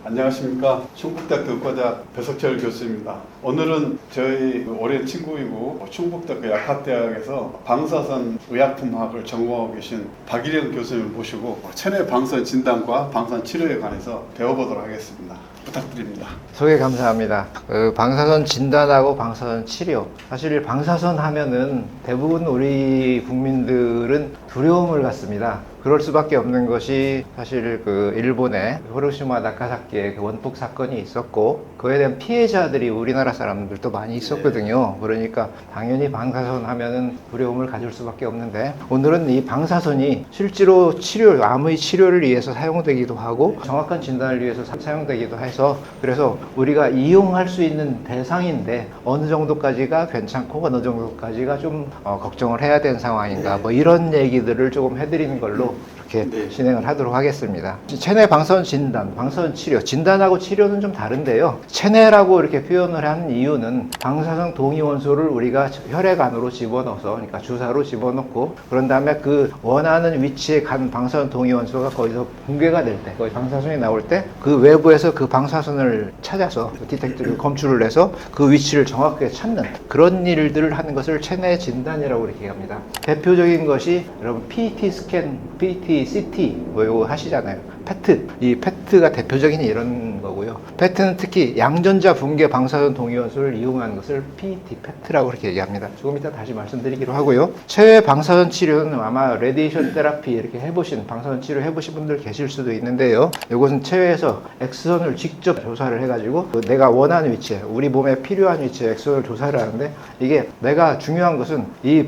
안녕하십니까. 충북대학교 의과대학 배석철 교수입니다. 오늘은 저희 오랜 친구이고 충북대학교 약학대학에서 방사선 의약품학을 전공하고 계신 박일영 교수님을 모시고 체내 방사선 진단과 방사선 치료에 관해서 배워보도록 하겠습니다. 부탁드립니다. 소개 감사합니다. 방사선 진단하고 방사선 치료. 사실 방사선 하면은 대부분 우리 국민들은 두려움을 갖습니다. 그럴 수밖에 없는 것이 사실 일본의 히로시마 나가사키의 원폭 사건이 있었고 그에 대한 피해자들이 우리나라 사람들도 많이 있었거든요. 그러니까 당연히 방사선 하면은 두려움을 가질 수밖에 없는데 오늘은 이 방사선이 실제로 암의 치료를 위해서 사용되기도 하고 정확한 진단을 위해서 사용되기도 해서 그래서 우리가 이용할 수 있는 대상인데 어느 정도까지가 괜찮고 어느 정도까지가 좀 걱정을 해야 되는 상황인가 뭐 이런 얘기들을 조금 해드리는 걸로 이렇게 진행을 하도록 하겠습니다. 체내 방사선 진단, 방사선 치료. 진단하고 치료는 좀 다른데요. 체내라고 이렇게 표현을 한 이유는 방사선 동위원소를 우리가 혈액 안으로 집어넣어서, 그러니까 주사로 집어넣고, 그런 다음에 그 원하는 위치에 간 방사선 동위원소가 거기서 붕괴가 될 때, 거기 방사선이 나올 때, 그 외부에서 그 방사선을 찾아서 디텍터를 검출을 해서 그 위치를 정확하게 찾는 그런 일들을 하는 것을 체내 진단이라고 이렇게 합니다. 대표적인 것이 여러분 PET 스캔, PET CT 뭐 이거 하시잖아요. 페트, 이 페트가 대표적인 이런 거고요. 페트는 특히 양전자 붕괴 방사선 동위원소를 이용하는 것을 PET, 페트라고 그렇게 얘기합니다. 조금 이따 다시 말씀드리기로 하고요. 체외 방사선 치료는 아마 레디에이션 테라피 이렇게 해보신 방사선 치료 해보신 분들 계실 수도 있는데요. 이것은 체외에서 엑스선을 직접 조사를 해가지고 내가 원하는 위치에 우리 몸에 필요한 위치에 엑스선을 조사를 하는데 이게 내가 중요한 것은 이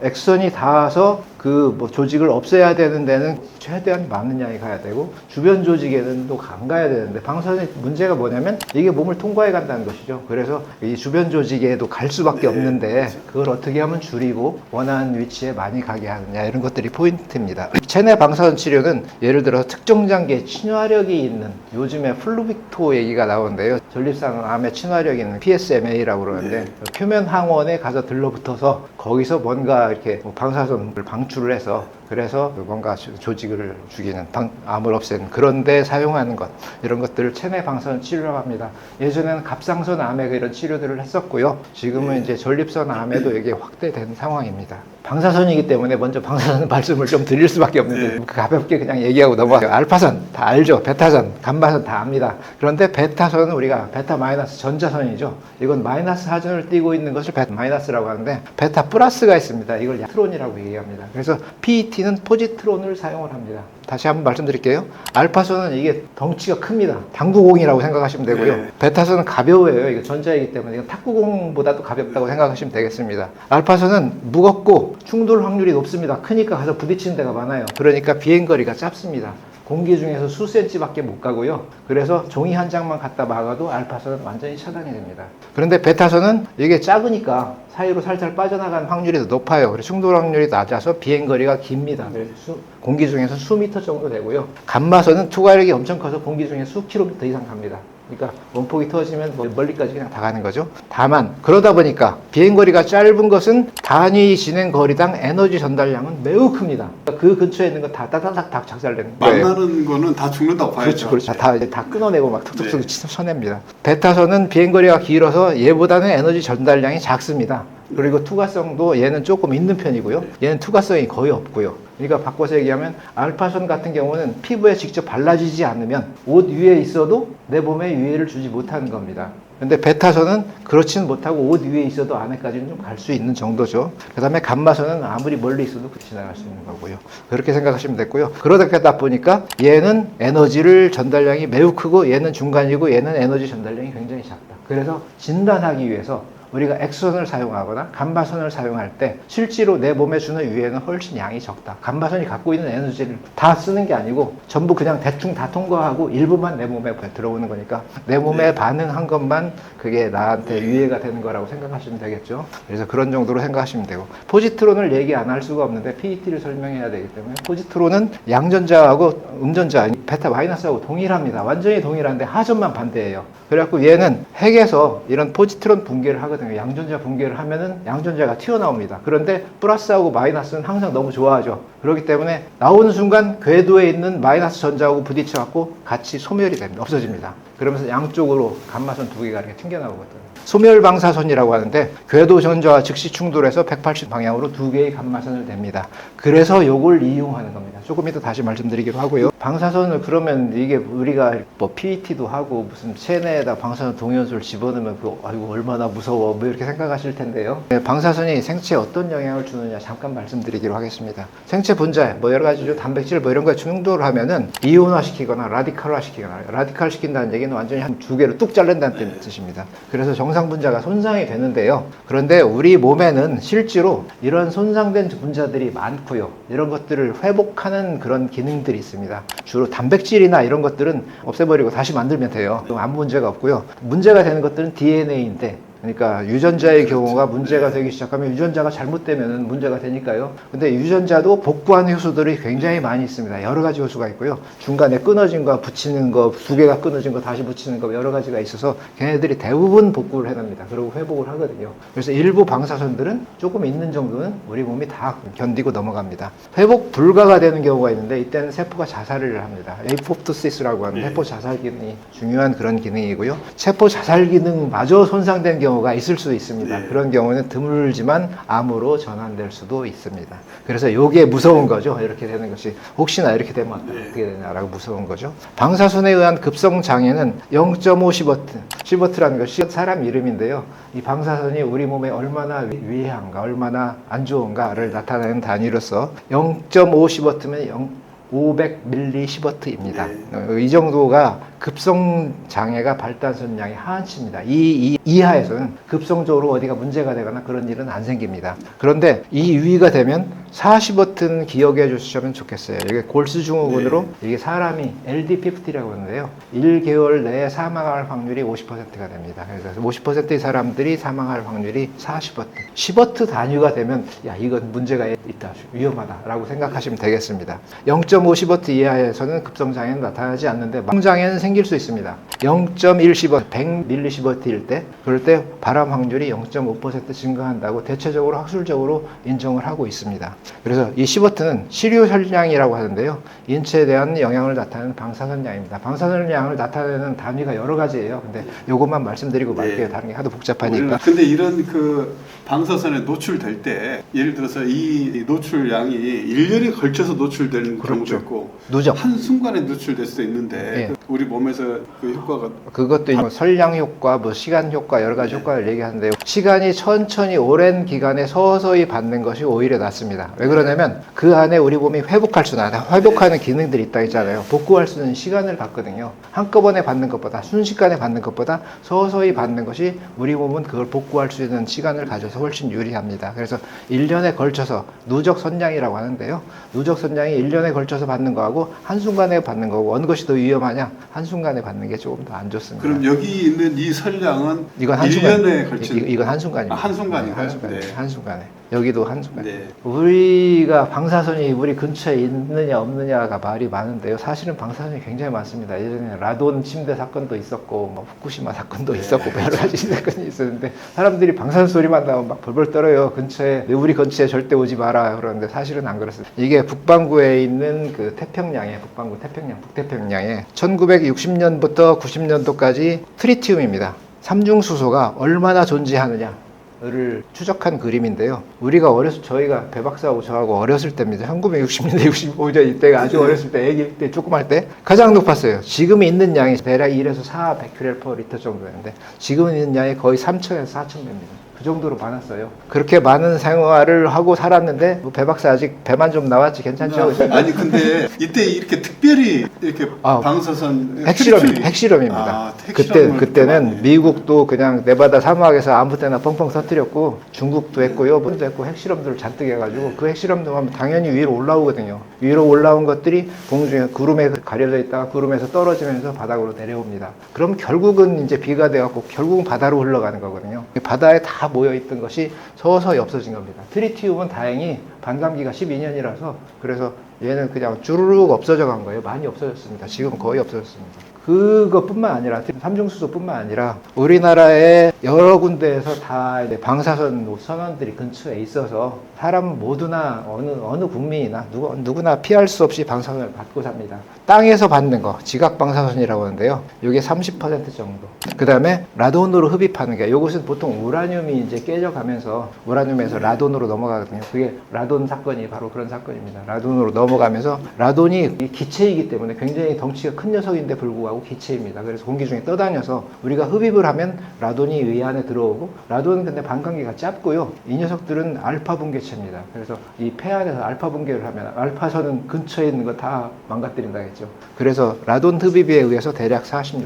엑선이 닿아서 그 조직을 없애야 되는 데는 최대한 많은 양이 가야 되고 주변 조직에는 또 안 가야 되는데 방사선의 문제가 뭐냐면 이게 몸을 통과해 간다는 것이죠. 그래서 이 주변 조직에도 갈 수밖에 없는데 그걸 어떻게 하면 줄이고 원하는 위치에 많이 가게 하느냐 이런 것들이 포인트입니다. 체내 방사선 치료는 예를 들어서 특정 장기에 친화력이 있는 요즘에 플루빅토 얘기가 나오는데요. 전립선 암에 친화력이 있는 PSMA라고 그러는데 표면 항원에 가서 들러붙어서 거기서 뭔가 이렇게 방사선을 방출을 해서 그래서 뭔가 조직을 죽이는 암을 없애는 그런 데 사용하는 것 이런 것들을 체내 방사선 치료라고 합니다. 예전에는 갑상선 암에 이런 치료들을 했었고요. 지금은 이제 전립선 암에도 이게 확대된 상황입니다. 방사선이기 때문에 먼저 방사선 말씀을 좀 드릴 수밖에 없는데 가볍게 그냥 얘기하고 넘어가요. 알파선 다 알죠. 베타선, 감마선 다 압니다. 그런데 베타선은 우리가 베타 마이너스 전자선이죠. 이건 마이너스 하전을 띄고 있는 것을 베타 마이너스라고 하는데 베타 플러스가 있습니다. 이걸 트론이라고 얘기합니다. 그래서 PET는 포지트론을 사용을 합니다. 다시 한번 말씀드릴게요. 알파선은 이게 덩치가 큽니다. 당구공이라고 생각하시면 되고요. 베타선은 가벼워요. 이거 전자이기 때문에 이건 탁구공보다도 가볍다고 생각하시면 되겠습니다. 알파선은 무겁고 충돌 확률이 높습니다. 크니까 가서 부딪히는 데가 많아요. 그러니까 비행거리가 짧습니다. 공기 중에서 수 센치밖에 못 가고요. 그래서 종이 한 장만 갖다 막아도 알파선은 완전히 차단이 됩니다. 그런데 베타선은 이게 작으니까 사이로 살살 빠져나가는 확률이 더 높아요. 그래서 충돌 확률이 낮아서 비행거리가 깁니다. 그래서 공기 중에서 수미터 정도 되고요. 감마선은 투과력이 엄청 커서 공기 중에 수 킬로미터 이상 갑니다. 그러니까 원폭이 터지면 멀리까지 그냥 다 가는 거죠. 다만 그러다 보니까 비행거리가 짧은 것은 단위 진행거리당 에너지 전달량은 매우 큽니다. 그 근처에 있는 거 다 따닥닥 작살내는 거예요. 만나는 거는 다 죽는다고 봐야죠. 그렇죠. 다 끊어내고 막 툭툭툭 쳐냅니다. 베타선은 비행거리가 길어서 얘보다는 에너지 전달량이 작습니다. 그리고 투과성도 얘는 조금 있는 편이고요. 얘는 투과성이 거의 없고요. 그러니까 바꿔서 얘기하면 알파선 같은 경우는 피부에 직접 발라지지 않으면 옷 위에 있어도 내 몸에 유해를 주지 못하는 겁니다. 근데 베타선은 그렇지는 못하고 옷 위에 있어도 안에까지는 좀 갈 수 있는 정도죠. 그 다음에 감마선은 아무리 멀리 있어도 지나갈 수 있는 거고요. 그렇게 생각하시면 됐고요. 그러다 보니까 얘는 에너지를 전달량이 매우 크고 얘는 중간이고 얘는 에너지 전달량이 굉장히 작다. 그래서 진단하기 위해서 우리가 엑스선을 사용하거나 감마선을 사용할 때 실제로 내 몸에 주는 유해는 훨씬 양이 적다. 감마선이 갖고 있는 에너지를 다 쓰는 게 아니고 전부 그냥 대충 다 통과하고 일부만 내 몸에 들어오는 거니까 내 몸에 반응한 것만 그게 나한테 유해가 되는 거라고 생각하시면 되겠죠. 그래서 그런 정도로 생각하시면 되고 포지트론을 얘기 안 할 수가 없는데 PET를 설명해야 되기 때문에 포지트론은 양전자하고 음전자 베타 마이너스하고 동일합니다. 완전히 동일한데 하전만 반대예요. 그래갖고 얘는 핵에서 이런 포지트론 붕괴를 하거든요. 하거든요. 양전자 붕괴를 하면은 양전자가 튀어나옵니다. 그런데 플러스하고 마이너스는 항상 너무 좋아하죠. 그렇기 때문에 나오는 순간 궤도에 있는 마이너스 전자하고 부딪혀갖고 같이 소멸이 됩니다. 없어집니다. 그러면서 양쪽으로 감마선 두 개가 이렇게 튕겨나오거든요. 소멸 방사선이라고 하는데 궤도 전자와 즉시 충돌해서 180 방향으로 두 개의 감마선을 댑니다. 그래서 요걸 이용하는 겁니다. 조금 이따 다시 말씀드리기로 하고요. 방사선을 그러면 이게 우리가 뭐 PET도 하고 무슨 체내에다 방사선 동위원소를 집어넣으면 아이고 얼마나 무서워 뭐 이렇게 생각하실 텐데요. 방사선이 생체에 어떤 영향을 주느냐 잠깐 말씀드리기로 하겠습니다. 생체 분자에 뭐 여러 가지죠. 단백질 뭐 이런 거에 충돌을 하면은 이온화시키거나 라디칼화시키거나 라디칼 시킨다는 얘기는 완전히 한 두 개를 뚝 자른다는 뜻입니다. 그래서 정상 분자가 손상이 되는데요. 그런데 우리 몸에는 실제로 이런 손상된 분자들이 많고요. 이런 것들을 회복하는 그런 기능들이 있습니다. 주로 단백질이나 이런 것들은 없애버리고 다시 만들면 돼요. 아무 문제가 없고요. 문제가 되는 것들은 DNA인데 그러니까 유전자의 경우가 문제가 되기 시작하면 유전자가 잘못되면 문제가 되니까요. 근데 유전자도 복구하는 효소들이 굉장히 많이 있습니다. 여러 가지 효소가 있고요. 중간에 끊어진 거 붙이는 거, 두 개가 끊어진 거 다시 붙이는 거 여러 가지가 있어서 걔네들이 대부분 복구를 해납니다. 그리고 회복을 하거든요. 그래서 일부 방사선들은 조금 있는 정도는 우리 몸이 다 견디고 넘어갑니다. 회복 불가가 되는 경우가 있는데 이때는 세포가 자살을 합니다. 에이포프토시스라고 하는 세포 자살 기능이 중요한 그런 기능이고요. 세포 자살 기능마저 손상된 경우가 있을 수 있습니다. 그런 경우는 드물지만 암으로 전환될 수도 있습니다. 그래서 이게 무서운 거죠. 이렇게 되는 것이 혹시나 이렇게 되면 어떻게 되냐라고 무서운 거죠. 방사선에 의한 급성 장애는 0.5 시버트, 시버트라는 것이 사람 이름인데요. 이 방사선이 우리 몸에 얼마나 위해한가, 얼마나 안 좋은가를 나타내는 단위로서 0.5 시버트면 500mS입니다. 이 정도가 급성 장애가 발달선 양의 하한치입니다. 이 이하에서는 급성적으로 어디가 문제가 되거나 그런 일은 안 생깁니다. 그런데 이 위가 되면 40버튼 기억해 주시면 좋겠어요. 이게 골수 증후군으로 이게 사람이 LD50라고 하는데요. 1개월 내에 사망할 확률이 50%가 됩니다. 그래서 50%의 사람들이 사망할 확률이 40버튼. 10버트 단위가 되면 야 이건 문제가 있다, 위험하다라고 생각하시면 되겠습니다. 0.5시버트 이하에서는 급성장애는 나타나지 않는데 성장애는 생길 수 있습니다. 0.1시버트, 100mS일 때 그럴 때 발암 확률이 0.5% 증가한다고 대체적으로 학술적으로 인정을 하고 있습니다. 그래서 이 시버트는 시료혈량이라고 하는데요. 인체에 대한 영향을 나타내는 방사선량입니다. 방사선량을 나타내는 단위가 여러 가지예요. 근데 이것만 말씀드리고 말게요. 다른 게 하도 복잡하니까. 근데 이런 그 방사선에 노출될 때 예를 들어서 이 노출량이 1년에 걸쳐서 노출되는 경우도 있고 누적. 한순간에 노출될 수도 있는데 우리 몸에서 그 효과가 그것도 뭐 설량 효과, 뭐 시간 효과 여러 가지 효과를 얘기하는데요. 시간이 천천히 오랜 기간에 서서히 받는 것이 오히려 낫습니다. 왜 그러냐면 그 안에 우리 몸이 회복할 수나 회복하는 기능들이 있다 있잖아요. 복구할 수 있는 시간을 받거든요. 한꺼번에 받는 것보다 순식간에 받는 것보다 서서히 받는 것이 우리 몸은 그걸 복구할 수 있는 시간을 가져서 훨씬 유리합니다. 그래서 1년에 걸쳐서 누적 선량이라고 하는데요. 누적 선량이 1년에 걸쳐서 받는 거하고 한순간에 받는 거고 어느 것이 더 위험하냐? 한순간에 받는 게 조금 더 안 좋습니다. 그럼 여기 있는 이 선량은 이건 한순간, 1년에 걸친 이건 한순간입니다. 한순간인가요? 한순간에. 한순간에. 여기도 한순간. 네. 우리가 방사선이 우리 근처에 있느냐 없느냐가 말이 많은데요. 사실은 방사선이 굉장히 많습니다. 예전에 라돈 침대 사건도 있었고, 뭐 후쿠시마 사건도 있었고, 뭐 여러 가지 사건이 있었는데 사람들이 방사선 소리만 나면 막 벌벌 떨어요. 근처에 우리 근처에 절대 오지 마라 그러는데 사실은 안 그렇습니다. 이게 북반구에 있는 그 태평양에 북반구 태평양 북태평양에 1960년부터 90년도까지 트리티움입니다. 삼중수소가 얼마나 존재하느냐. 를 추적한 그림인데요. 우리가 저희가 배 박사하고 저하고 어렸을 때입니다. 1960년대, 65년 이때가 아주 어렸을 때, 애기 때, 조그만 때 가장 높았어요. 지금 있는 양이 대략 1에서 4 베큐렐/리터 정도였는데 지금 있는 양이 거의 3,000에서 4,000배입니다. 그 정도로 많았어요. 그렇게 많은 생활을 하고 살았는데 배 박사 아직 배만 좀 나왔지 괜찮죠? 아니 근데 이때 이렇게 특별히 이렇게 방사선 핵실험입니다. 그때는 미국도 그냥 네바다 사막에서 아무 때나 뻥뻥 터뜨렸고 중국도 했고요, 일본도 했고 핵실험들을 잔뜩 해가지고 그 핵실험도 하면 당연히 위로 올라오거든요. 위로 올라온 것들이 공중에 구름에 가려져 있다가 구름에서 떨어지면서 바닥으로 내려옵니다. 그럼 결국은 이제 비가 돼갖고 결국은 바다로 흘러가는 거거든요. 바다에 다 모여있던 것이 서서히 없어진 겁니다. 트리티움은 다행히 반감기가 12년이라서 그래서 얘는 그냥 주르륵 없어져 간 거예요. 많이 없어졌습니다. 지금 거의 없어졌습니다. 그것뿐만 아니라 삼중수소뿐만 아니라 우리나라의 여러 군데에서 다 이제 방사선 선원들이 근처에 있어서 사람 모두나 어느 국민이나 누구나 피할 수 없이 방사선을 받고 삽니다. 땅에서 받는 거 지각 방사선이라고 하는데요. 이게 30% 정도. 그 다음에 라돈으로 흡입하는 게, 이것은 보통 우라늄이 이제 깨져가면서 우라늄에서 라돈으로 넘어가거든요. 그게 라돈 사건이 바로 그런 사건입니다. 라돈으로 넘어가면서, 라돈이 기체이기 때문에 굉장히 덩치가 큰 녀석인데 불구하고 기체입니다. 그래서 공기 중에 떠다녀서 우리가 흡입을 하면 라돈이 이 안에 들어오고, 라돈은 근데 반감기가 짧고요. 이 녀석들은 알파 분계체입니다. 그래서 이 폐 안에서 알파 분계를 하면 알파선은 근처에 있는 거 다 망가뜨린다 했죠. 그래서 라돈 흡입에 의해서 대략 46%, 50%.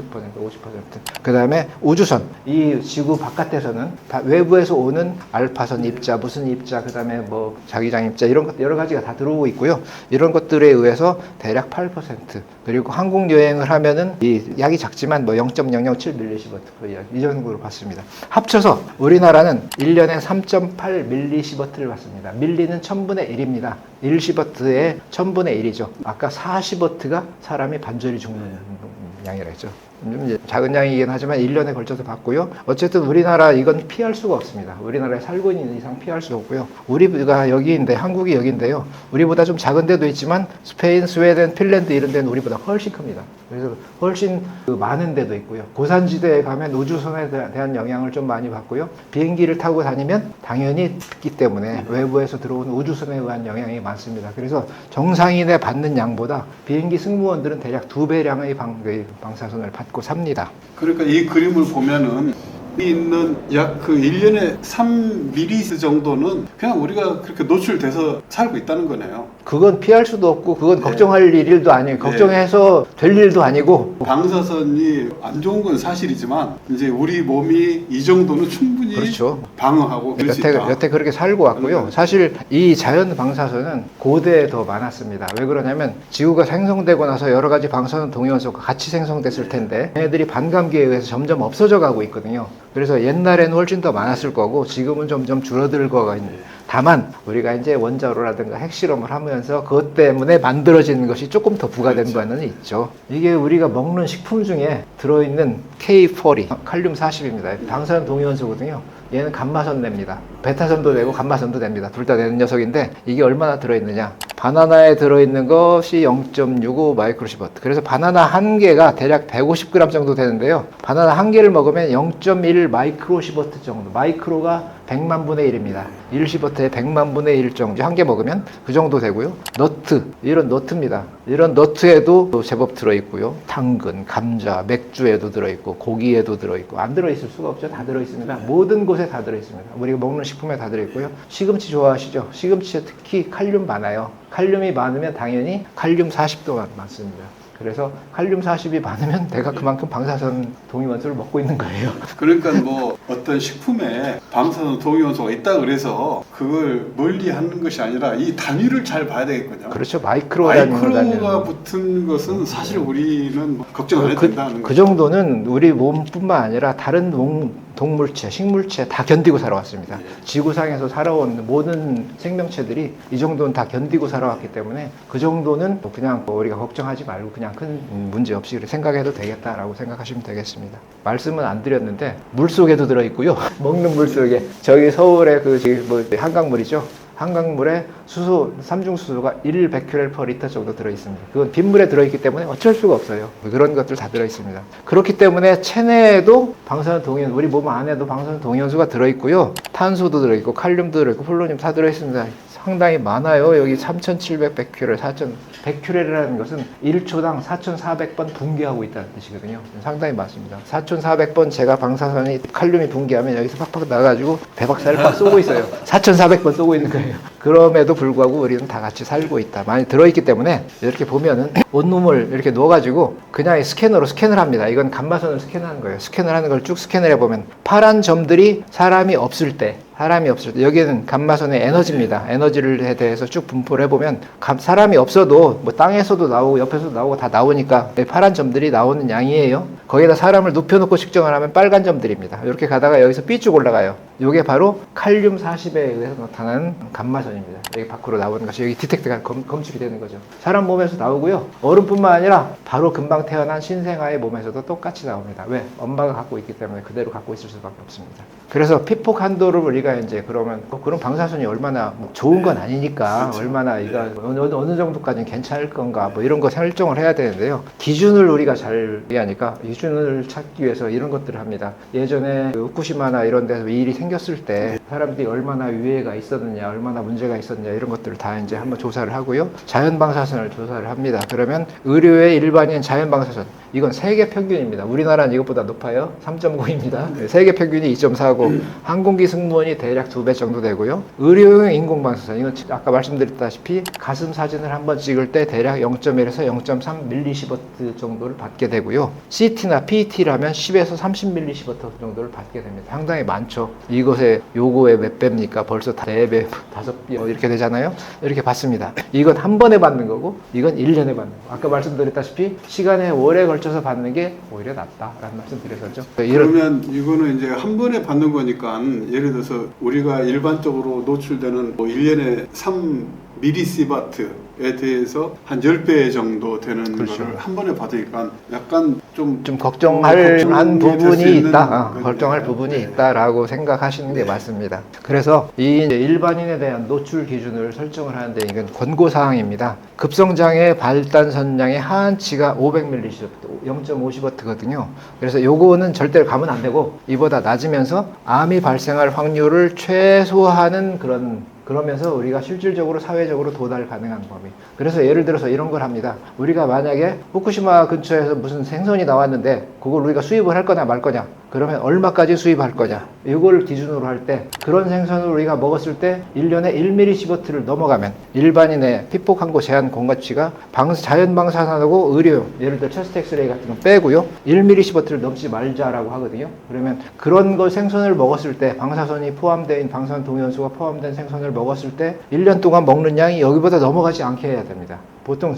그 다음에 우주선, 이 지구 바깥에서는 다 외부에서 오는 알파선 입자, 무슨 입자, 그 다음에 뭐 자기장 입자, 이런 것 여러 가지가 다 들어오고 있고요. 이런 것들에 의해서 대략 8%. 그리고 항공 여행을 하면은 이 약이 작지만 뭐 0.007mSv 이 정도로 받습니다. 합쳐서 우리나라는 1년에 3.8mSv를 받습니다. 밀리는 1000분의 1입니다. 1시버트의 1000분의 1이죠. 아까 4시버트가 사람이 반절이 죽는 양이라 했죠. 이제 작은 양이긴 하지만 1년에 걸쳐서 받고요. 어쨌든 우리나라 이건 피할 수가 없습니다. 우리나라에 살고 있는 이상 피할 수 없고요. 우리가 여기인데, 한국이 여기인데요. 우리보다 좀 작은 데도 있지만 스페인, 스웨덴, 핀란드 이런 데는 우리보다 훨씬 큽니다. 그래서 훨씬 많은 데도 있고요. 고산지대에 가면 우주선에 대한 영향을 좀 많이 받고요. 비행기를 타고 다니면 당연히 있기 때문에 외부에서 들어오는 우주선에 의한 영향이 많습니다. 그래서 정상인의 받는 양보다 비행기 승무원들은 대략 2배량의 방사선을 받고 삽니다. 그러니까 이 그림을 보면은 여기 있는 약 그 1년에 3ml 정도는 그냥 우리가 그렇게 노출돼서 살고 있다는 거네요. 그건 피할 수도 없고 그건 걱정할 일도 아니에요. 걱정해서 될 일도 아니고. 방사선이 안 좋은 건 사실이지만 이제 우리 몸이 이 정도는 충분히 그렇죠. 방어하고 그럴 수 있다. 여태 그렇게 살고 왔고요. 사실 이 자연 방사선은 고대에 더 많았습니다. 왜 그러냐면 지구가 생성되고 나서 여러 가지 방사선 동위원소가 같이 생성됐을 텐데 얘네들이 반감기에 의해서 점점 없어져 가고 있거든요. 그래서 옛날에는 훨씬 더 많았을 거고 지금은 점점 줄어들 거가 있는. 다만 우리가 이제 원자로라든가 핵실험을 하면서 그것 때문에 만들어지는 것이 조금 더 부과된 바는 있죠. 이게 우리가 먹는 식품 중에 들어있는 K40, 칼륨 40입니다. 방사선 동위원소거든요. 얘는 감마선 냅니다. 베타선도 내고 감마선도 냅니다. 둘 다 내는 녀석인데 이게 얼마나 들어있느냐. 바나나에 들어있는 것이 0.65 마이크로시버트. 그래서 바나나 한 개가 대략 150g 정도 되는데요. 바나나 한 개를 먹으면 0.1 마이크로시버트 정도. 마이크로가 100만 분의 1입니다. 1시버트에 100만 분의 1 정도 한 개 먹으면 그 정도 되고요. 너트, 이런 너트입니다. 이런 너트에도 또 제법 들어있고요. 당근, 감자, 맥주에도 들어있고 고기에도 들어있고 안 들어있을 수가 없죠. 다 들어있습니다. 모든 곳에 다 들어있습니다. 우리가 먹는 식품에 다 들어있고요. 시금치 좋아하시죠? 시금치에 특히 칼륨 많아요. 칼륨이 많으면 당연히 칼륨 40도 많습니다. 그래서 칼륨 40이 많으면 내가 그만큼 방사선 동위원소를 먹고 있는 거예요. 그러니까 뭐 어떤 식품에 방사선 동위원소가 있다 그래서 그걸 멀리 하는 것이 아니라 이 단위를 잘 봐야 되겠군요. 그렇죠. 마이크로가 붙은 것은 사실 우리는 걱정 안 해도 된다는 그 거죠. 정도는 우리 몸뿐만 아니라 다른 동물체, 식물체 다 견디고 살아왔습니다. 지구상에서 살아온 모든 생명체들이 이 정도는 다 견디고 살아왔기 때문에 그 정도는 그냥 우리가 걱정하지 말고 그냥 큰 문제 없이 생각해도 되겠다라고 생각하시면 되겠습니다. 말씀은 안 드렸는데 물속에도 들어있고요. 먹는 물속에 저기 서울에 한강물이죠. 한강물에 수소, 삼중수소가 1베큐렐/리터 정도 들어있습니다. 그건 빗물에 들어있기 때문에 어쩔 수가 없어요. 그런 것들 다 들어있습니다. 그렇기 때문에 체내에도 방사선 동위원소, 우리 몸 안에도 방사선 동위원소가 들어있고요. 탄소도 들어있고 칼륨도 들어있고 폴로늄 다 들어있습니다. 상당히 많아요. 여기 3700베큐렐, 100큐렐이라는 것은 1초당 4400번 붕괴하고 있다는 뜻이거든요. 상당히 많습니다. 4400번 제가 방사선이 칼륨이 붕괴하면 여기서 팍팍 나가지고 배박살을 팍 쏘고 있어요. 4400번 쏘고 있는 거예요. 그럼에도 불구하고 우리는 다 같이 살고 있다. 많이 들어있기 때문에 이렇게 보면은 온몸을 이렇게 넣어가지고 그냥 스캐너로 스캔을 합니다. 이건 감마선을 스캔하는 거예요. 스캔을 하는 걸 쭉 스캔을 해보면 파란 점들이 사람이 없을 때 여기는 감마선의 에너지입니다. 에너지를 대해서 쭉 분포를 해보면 사람이 없어도 뭐 땅에서도 나오고 옆에서도 나오고 다 나오니까 파란 점들이 나오는 양이에요. 거기다 사람을 눕혀놓고 측정을 하면 빨간 점들입니다. 이렇게 가다가 여기서 삐쭉 올라가요. 이게 바로 칼륨 40에 의해서 나타나는 감마선입니다. 여기 밖으로 나오는 것이 여기 디텍트가 검출이 되는 거죠. 사람 몸에서 나오고요. 어른뿐만 아니라 바로 금방 태어난 신생아의 몸에서도 똑같이 나옵니다. 왜? 엄마가 갖고 있기 때문에 그대로 갖고 있을 수밖에 없습니다. 그래서 피폭 한도를 우리가 이제 그러면 그런 방사선이 얼마나 뭐 좋은 건 아니니까 얼마나 이거 어느 정도까지는 괜찮을 건가 뭐 이런 거 설정을 해야 되는데요. 기준을 우리가 잘 이해하니까 기준을 찾기 위해서 이런 것들을 합니다. 예전에 그 후쿠시마나 이런 데서 이 일이 생겼을 때 사람들이 얼마나 유해가 있었느냐, 얼마나 문제가 있었느냐 이런 것들을 다 이제 한번 조사를 하고요. 자연 방사선을 조사를 합니다. 그러면 의료의 일반인 자연 방사선 이건 세계 평균입니다. 우리나라는 이것보다 높아요. 3.9입니다. 세계 평균이 2.4고 항공기 승무원이 대략 2배 정도 되고요. 의료용 인공 방사선 이건 아까 말씀드렸다시피 가슴 사진을 한번 찍을 때 대략 0.1에서 0.3 밀리시버트 정도를 받게 되고요. CT나 PET라면 10에서 30 밀리시버트 정도를 받게 됩니다. 상당히 많죠. 이것의 요거의 몇 배입니까? 벌써 4배, 5배 이렇게 되잖아요. 이렇게 받습니다. 이건 한 번에 받는 거고 이건 1년에 받는 거. 아까 말씀드렸다시피 시간에 오래 걸쳐서 받는 게 오히려 낫다라는 말씀 드렸었죠. 그러면 이거는 이제 한 번에 받는 거니까 예를 들어서 우리가 일반적으로 노출되는 뭐 1년에 3mS에 대해서 한 10배 정도 되는 그렇죠. 거를 한 번에 받으니까 약간 좀 걱정할 한 될수 부분이 있는 있다. 거죠. 걱정할 네. 부분이 있다라고 생각하시는 게 맞습니다. 그래서 이 이제 일반인에 대한 노출 기준을 설정을 하는데 이건 권고 사항입니다. 급성장애 발단선량의 하한치가 500ml, 0.5시버트거든요. 그래서 요거는 절대로 가면 안 되고 이보다 낮으면서 암이 발생할 확률을 최소화하는 그러면서 우리가 실질적으로 사회적으로 도달 가능한 범위. 그래서 예를 들어서 이런 걸 합니다. 우리가 만약에 후쿠시마 근처에서 무슨 생선이 나왔는데 그걸 우리가 수입을 할 거냐 말 거냐. 그러면 얼마까지 수입할 거냐. 이걸 기준으로 할 때 그런 생선을 우리가 먹었을 때 1년에 1mS를 넘어가면 일반인의 피폭 항고 제한 공가치가 자연 방사선하고 의료용 예를 들어 체스트 엑스레이 같은 거 빼고요. 1mS를 넘지 말자라고 하거든요. 그러면 그런 거 생선을 먹었을 때 방사선이 포함된 방사선 동위원소가 포함된 생선을 먹었을 때 1년 동안 먹는 양이 여기보다 넘어가지 않게 해야 됩니다. 보통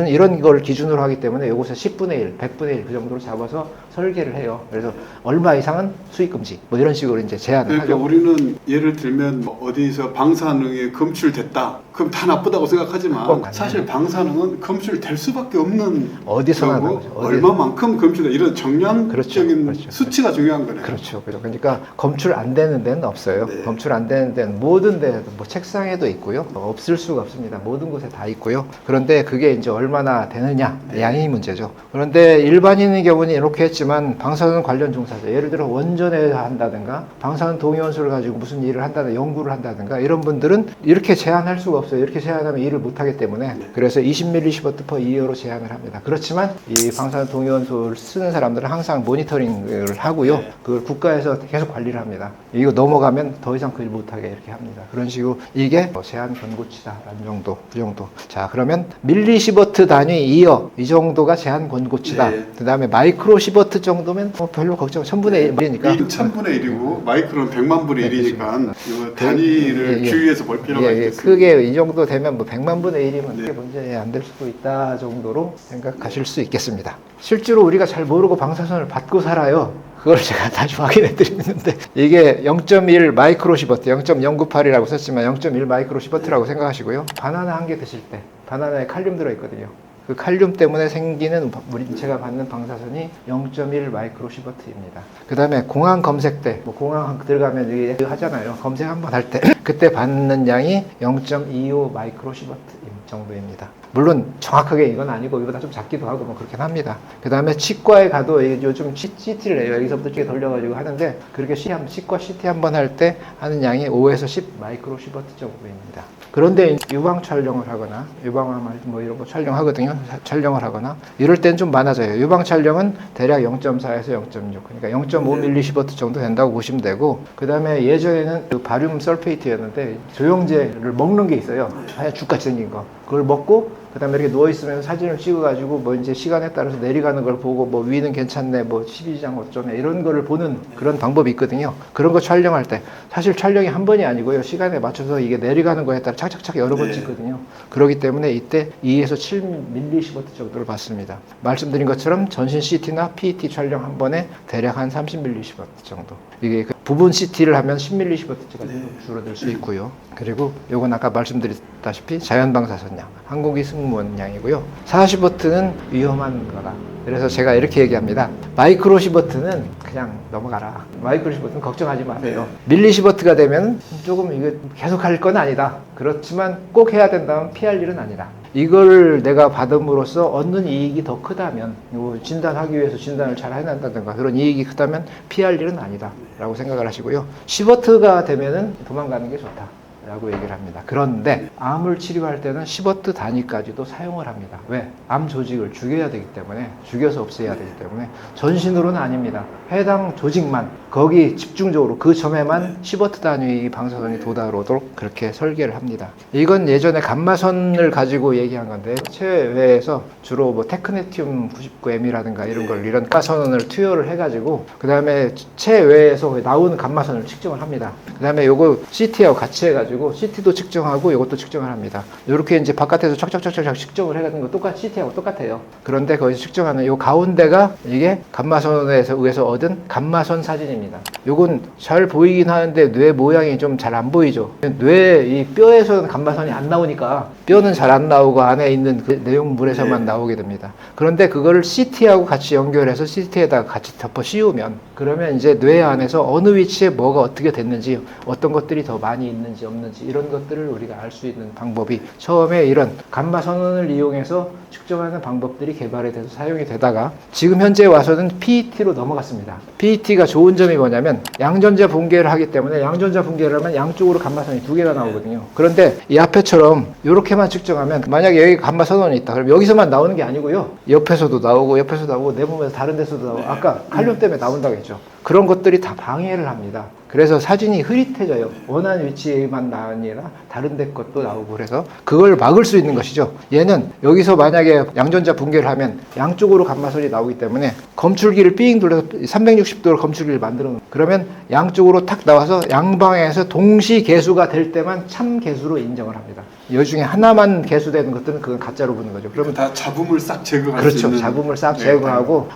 이런 걸 기준으로 하기 때문에 이곳에 10분의 1, 100분의 1 그 정도로 잡아서 설계를 해요. 그래서 얼마 이상은 수입 금지 뭐 이런 식으로 이제 제한을 그러니까 하죠. 우리는 예를 들면 뭐 어디서 방사능이 검출됐다. 그럼 다 나쁘다고 생각하지만 사실 방사능은 검출될 수밖에 없는 어디서나 거고 나오죠. 얼마만큼 검출돼 이런 정량적인 그렇죠. 수치가 중요한 거네요. 그렇죠. 그러니까 검출 안 되는 데는 없어요. 네. 검출 안 되는 데는 모든 데도 뭐 책상에도 있고요. 없을 수가 없습니다. 모든 곳에 다 있고요. 그런데 그게 이제 얼마나 되느냐 양이 문제죠. 그런데 일반인의 경우는 이렇게 했지만 방사선 관련 종사자 예를 들어 원전에 한다든가 방사선 동위원소를 가지고 무슨 일을 한다든가 연구를 한다든가 이런 분들은 이렇게 제한할 수가 없어요. 이렇게 제한하면 일을 못하기 때문에 그래서 20mS/2로 제한을 합니다. 그렇지만 이 방사선 동위원소를 쓰는 사람들은 항상 모니터링을 하고요. 그걸 국가에서 계속 관리를 합니다. 이거 넘어가면 더 이상 그 일 못하게 이렇게 합니다. 그런 식으로 이게 제한 권고치다라는 정도, 그 정도. 자, 그러면 밀리시버트 단위 2여 이 정도가 제한 권고치다. 네. 그 다음에 마이크로시버트 정도면 별로 걱정 1000분의 1이니까. 1000분의 1이고 마이크로는 100만 분의 1이니까 이 단위를 예. 주의해서 볼 필요가 있겠습니다. 크게 이 정도 되면 뭐 100만 분의 1이면 네. 크게 문제 안 될 수도 있다 정도로 생각하실 수 있겠습니다. 실제로 우리가 잘 모르고 방사선을 받고 살아요. 그걸 제가 다시 확인해 드리는데 이게 0.1 마이크로시버트 0.098이라고 썼지만 0.1 마이크로시버트라고 생각하시고요. 바나나 한 개 드실 때 바나나에 칼륨 들어있거든요. 그 칼륨 때문에 생기는 우리 인체가 받는 방사선이 0.1 마이크로시버트입니다. 그 다음에 공항 검색 때, 뭐 공항 들어가면 이게 하잖아요. 검색 한번 할 때 그때 받는 양이 0.25 마이크로시버트 정도입니다. 물론 정확하게 이건 아니고 이보다 좀 작기도 하고 뭐 그렇긴 합니다. 그 다음에 치과에 가도 요즘 CT를 해요. 여기서부터 이렇게 돌려가지고 하는데 그렇게 치과 CT 한번 할 때 하는 양이 5에서 10 마이크로시버트 정도입니다. 그런데 유방 촬영을 하거나 유방암 뭐 이런 거 촬영하거든요. 촬영을 하거나 이럴 때는 좀 많아져요. 유방 촬영은 대략 0.4에서 0.6 그러니까 0.5 밀리시버트 정도 된다고 보시면 되고 그 다음에 예전에는 그 바륨 설페이트였는데 조영제를 먹는 게 있어요. 하얀 죽같이 생긴 거 그걸 먹고 그 다음에 이렇게 누워있으면 사진을 찍어가지고 뭐 이제 시간에 따라서 내려가는 걸 보고 뭐 위는 괜찮네, 뭐 12장 어쩌네, 이런 거를 보는 그런 방법이 있거든요. 그런 거 촬영할 때 사실 촬영이 한 번이 아니고요. 시간에 맞춰서 이게 내려가는 거에 따라 착착착 여러 번 찍거든요. 그렇기 때문에 이때 2에서 7mS 정도를 받습니다. 말씀드린 것처럼 전신 CT나 PET 촬영 한 번에 대략 한 30mS 정도. 이게 그 부분 CT를 하면 10mS까지 줄어들 수 있고요. 그리고 요건 아까 말씀드렸다시피 자연방사선량, 항공기 승무원량이고요. 40W는 위험한 거다. 그래서 제가 이렇게 얘기합니다. 마이크로 시버트는 그냥 넘어가라. 마이크로 시버트는 걱정하지 마세요. 밀리 시버트가 되면 조금 이거 계속 할 건 아니다. 그렇지만 꼭 해야 된다면 피할 일은 아니다. 이걸 내가 받음으로써 얻는 이익이 더 크다면, 진단하기 위해서 진단을 잘 해낸다든가 그런 이익이 크다면 피할 일은 아니다 라고 생각을 하시고요. 시버트가 되면은 도망가는 게 좋다 라고 얘기를 합니다. 그런데 암을 치료할 때는 시버트 단위까지도 사용을 합니다. 왜? 암 조직을 죽여야 되기 때문에, 죽여서 없애야 되기 때문에. 전신으로는 아닙니다. 해당 조직만, 거기 집중적으로 그 점에만 시버트 단위 방사선이 도달하도록 그렇게 설계를 합니다. 이건 예전에 감마선을 가지고 얘기한 건데, 체외에서 주로 뭐 테크네티움 99M이라든가 이런 걸, 이런 가선을 투여를 해가지고 그 다음에 체외에서 나오는 감마선을 측정을 합니다. 그 다음에 요거 CT하고 같이 해가지고 CT도 측정하고 이것도 측정을 합니다. 이렇게 이제 바깥에서 척척척척 측정을 해가지고 거 똑같이 CT하고 똑같아요. 그런데 거기서 측정하는 요 가운데가 이게 감마선에서 의해서 얻은 감마선 사진입니다. 요건 잘 보이긴 하는데 뇌 모양이 좀 잘 안 보이죠. 뇌 이 뼈에서는 감마선이 안 나오니까 뼈는 잘 안 나오고 안에 있는 그 내용물에서만 나오게 됩니다. 그런데 그거를 CT하고 같이 연결해서 CT에다가 같이 덮어 씌우면, 그러면 이제 뇌 안에서 어느 위치에 뭐가 어떻게 됐는지, 어떤 것들이 더 많이 있는지 없는지, 이런 것들을 우리가 알 수 있는 방법이 처음에 이런 감마선언을 이용해서 측정하는 방법들이 개발이 돼서 사용이 되다가 지금 현재 와서는 PET로 넘어갔습니다. PET가 좋은 점이 뭐냐면 양전자 붕괴를 하기 때문에, 양전자 붕괴를 하면 양쪽으로 감마선이 두 개가 나오거든요. 그런데 이 앞에처럼 이렇게만 측정하면, 만약에 여기 감마선언이 있다 그럼 여기서만 나오는 게 아니고요, 옆에서도 나오고 옆에서도 나오고 내 몸에서 다른 데서도 나오고, 아까 칼륨 때문에 나온다고 했죠. 그런 것들이 다 방해를 합니다. 그래서 사진이 흐릿해져요. 원하는 위치에만 아니라 다른 데 것도 나오고, 그래서 그걸 막을 수 있는 것이죠. 얘는 여기서 만약에 양전자 붕괴를 하면 양쪽으로 감마선이 나오기 때문에 검출기를 삥 둘러서 360도로 검출기를 만들어 놓으면, 그러면 양쪽으로 탁 나와서 양방에서 동시 개수가 될 때만 참 개수로 인정을 합니다. 이 중에 하나만 개수되는 것들은 그건 가짜로 보는 거죠. 그러면 다 잡음을 싹 제거할 수 그렇죠. 있는. 잡음을 싹 제거하고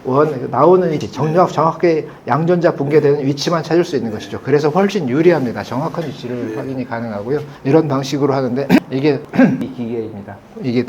나오는 위치, 정확하게 양전자 붕괴되는 위치만 찾을 수 있는 것이죠. 그래서 훨씬 유리합니다. 정확한 위치를 확인이 가능하고요. 이런 방식으로 하는데, 이게 이 기계입니다. 이게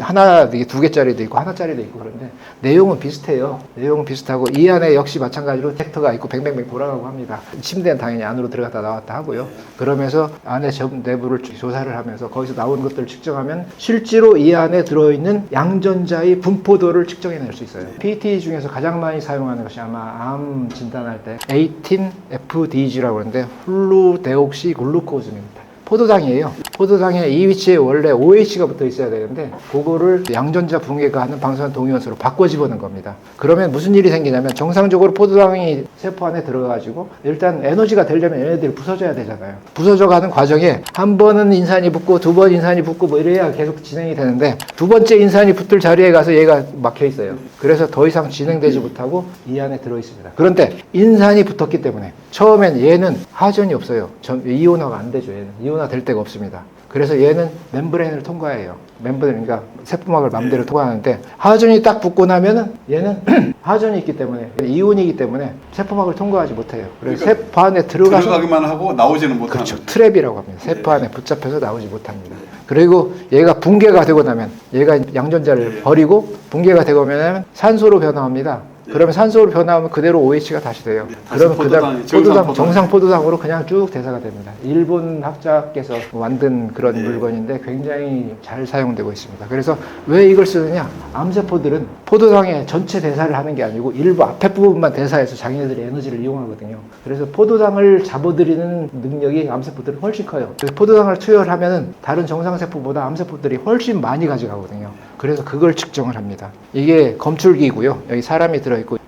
이게 두 개짜리도 있고 하나짜리도 있고, 그런데 내용은 비슷해요. 내용은 비슷하고 이 안에 역시 마찬가지로 텍터가 있고 뱅뱅뱅 돌아가고 합니다. 침대는 당연히 안으로 들어갔다 나왔다 하고요. 그러면서 안에 내부를 조사를 하면서 거기서 나오는 것들을 측정하면 실제로 이 안에 들어있는 양전자의 분포도를 측정해낼 수 있어요. PET 중에서 가장 많이 사용하는 것이 아마 암 진단할 때 18FDG라고 하는데 플루데옥시 글루코즈입니다. 포도당이에요. 포도당에 이 위치에 원래 OH가 붙어 있어야 되는데 그거를 양전자 붕괴가 하는 방사선 동위원소로 바꿔 집어넣은 겁니다. 그러면 무슨 일이 생기냐면, 정상적으로 포도당이 세포 안에 들어가가지고 일단 에너지가 되려면 얘네들이 부서져야 되잖아요. 부서져 가는 과정에 한 번은 인산이 붙고 두 번 인산이 붙고 뭐 이래야 계속 진행이 되는데, 두 번째 인산이 붙을 자리에 가서 얘가 막혀 있어요. 그래서 더 이상 진행되지 못하고 이 안에 들어 있습니다. 그런데 인산이 붙었기 때문에 처음엔 얘는 하전이 없어요. 이온화가 안 되죠. 얘는 이온화 될 데가 없습니다. 그래서 얘는 멤브레인을 통과해요. 멤브레인, 그러니까 세포막을 맘대로 통과하는데, 하전이 딱 붙고 나면은 얘는 하전이 있기 때문에, 이온이기 때문에 세포막을 통과하지 못해요. 그래서 그러니까 세포 안에 들어가기만 하고 나오지는 못하는. 그렇죠. 트랩이라고 합니다. 세포 안에 붙잡혀서 나오지 못합니다. 그리고 얘가 붕괴가 되고 나면, 얘가 양전자를 버리고 붕괴가 되고 나면 산소로 변화합니다. 그러면 산소로 변화하면 그대로 OH가 다시 돼요. 그러면 그다음 정상 포도당으로 그냥 쭉 대사가 됩니다. 일본 학자께서 만든 그런 물건인데 굉장히 잘 사용되고 있습니다. 그래서 왜 이걸 쓰느냐? 암세포들은 포도당의 전체 대사를 하는 게 아니고 일부 앞에 부분만 대사해서 자기네들이 에너지를 이용하거든요. 그래서 포도당을 잡아들이는 능력이 암세포들은 훨씬 커요. 그래서 포도당을 투여하면은 다른 정상세포보다 암세포들이 훨씬 많이 가져가거든요. 그래서 그걸 측정을 합니다. 이게 검출기고요. 여기 사람이 들어있고,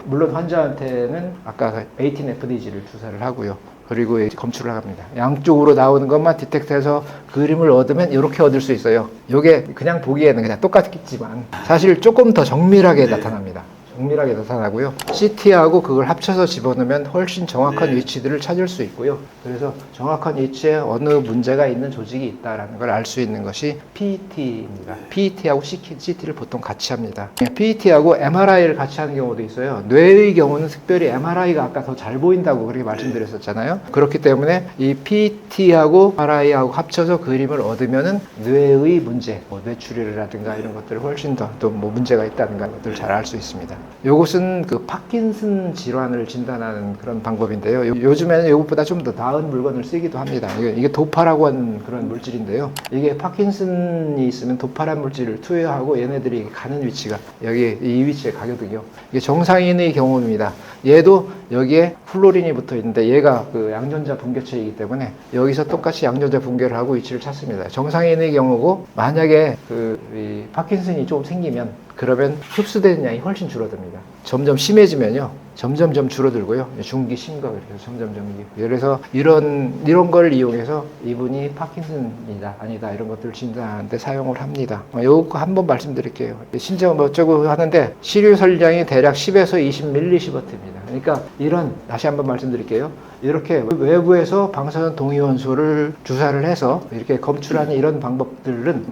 물론 환자한테는 아까 18FDG를 주사를 하고요. 그리고 검출을 합니다. 양쪽으로 나오는 것만 디텍트해서 그림을 얻으면 이렇게 얻을 수 있어요. 이게 그냥 보기에는 그냥 똑같겠지만 사실 조금 더 정밀하게 나타납니다. 정밀하게 나타나고요. CT하고 그걸 합쳐서 집어넣으면 훨씬 정확한 위치들을 찾을 수 있고요. 그래서 정확한 위치에 어느 문제가 있는 조직이 있다는 걸 알 수 있는 것이 PET입니다. PET하고 CT를 보통 같이 합니다. PET하고 MRI를 같이 하는 경우도 있어요. 뇌의 경우는 특별히 MRI가 아까 더 잘 보인다고 그렇게 말씀드렸었잖아요. 그렇기 때문에 이 PET하고 MRI하고 합쳐서 그림을 얻으면은 뇌의 문제, 뭐 뇌출혈이라든가 이런 것들을 훨씬 더 또 뭐 문제가 있다든가 것들을 잘 알 수 있습니다. 이것은 그 파킨슨 질환을 진단하는 그런 방법인데요. 요즘에는 이것보다 좀 더 나은 물건을 쓰기도 합니다. 이게 도파라고 하는 그런 물질인데요. 이게 파킨슨이 있으면 도파란 물질을 투여하고 얘네들이 가는 위치가 여기 이 위치에 가거든요. 이게 정상인의 경우입니다. 얘도 여기에 플로린이 붙어 있는데 얘가 그 양전자 붕괴체이기 때문에 여기서 똑같이 양전자 붕괴를 하고 위치를 찾습니다. 정상인의 경우고 만약에 이 파킨슨이 좀 생기면 그러면 흡수되는 양이 훨씬 줄어듭니다. 점점 심해지면요. 점점점 줄어들고요. 중기, 심각 이렇게 점점점. 그래서 이런 걸 이용해서 이분이 파킨슨이다, 아니다 이런 것들을 진단하는데 사용을 합니다. 요거 한번 말씀드릴게요. 신장 뭐 어쩌고 하는데 시류설량이 대략 10에서 20mS입니다. 그러니까 다시 한번 말씀드릴게요. 이렇게 외부에서 방사선 동위원소를 주사를 해서 이렇게 검출하는 이런 방법들은